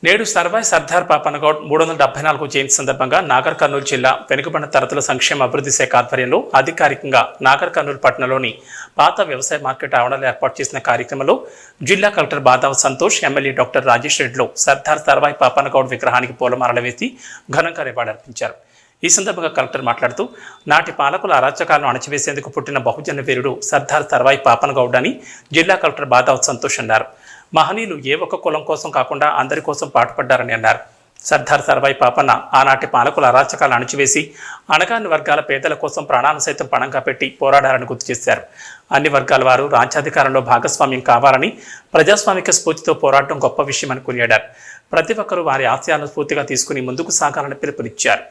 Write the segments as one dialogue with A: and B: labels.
A: నేడు సర్వాయి సర్దార్ పాపన్నగౌడ్ 374 జయంతి సందర్భంగా నాగర్ కర్నూలు జిల్లా వెనుకబడిన తరగతుల సంక్షేమ అభివృద్ధి శాఖ ఆధ్వర్యంలో అధికారికంగా నాగర్ కర్నూలు పట్టణంలోని పాత వ్యవసాయ మార్కెట్ ఆవరణలో ఏర్పాటు చేసిన కార్యక్రమంలో జిల్లా కలెక్టర్ బాదావ సంతోష్, ఎమ్మెల్యే డాక్టర్ రాజేష్ రెడ్డిలో సర్దార్ సర్వాయి పాపన్నగౌడ్ విగ్రహానికి పూలమాలలు వేసి ఘనంగా నివాళులర్పించారు. ఈ సందర్భంగా కలెక్టర్ మాట్లాడుతూ నాటి పాలకుల అరాచకాలను అణచివేసేందుకు పుట్టిన బహుజన వీరుడు సర్దార్ సర్వాయి పాపన్నగౌడ్ అని జిల్లా కలెక్టర్ బాదావ సంతోష్ అన్నారు. మహనీయులు ఏ ఒక్క కులం కోసం కాకుండా అందరి కోసం పాటుపడ్డారని అన్నారు. సర్దార్ సర్వాయి పాపన్న ఆనాటి పాలకుల అరాచకాలను అణచివేసి అణగాని వర్గాల పేదల కోసం ప్రాణాలను సైతం పణంగా పెట్టి పోరాడారని గుర్తు చేశారు. అన్ని వర్గాల వారు రాజ్యాధికారంలో భాగస్వామ్యం కావాలని, ప్రజాస్వామిక స్ఫూర్తితో పోరాడడం గొప్ప విషయమని కొనియాడారు. ప్రతి ఒక్కరూ వారి ఆశయాలను స్ఫూర్తిగా తీసుకుని ముందుకు సాగాలని పిలుపునిచ్చారు.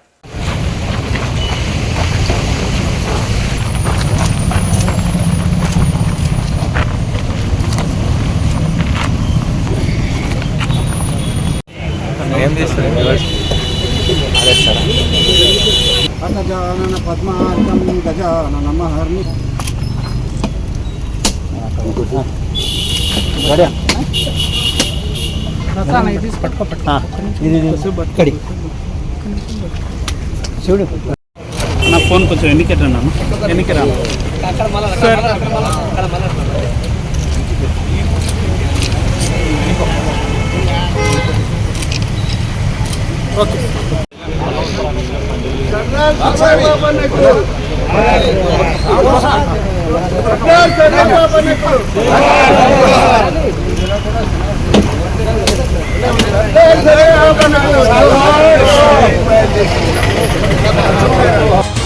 B: గజానన పద్మార్కం గజానన మహర్ని చూడు నా ఫోన్ కొంచెం ఎన్నికెట్ ఓకే. సర్దార్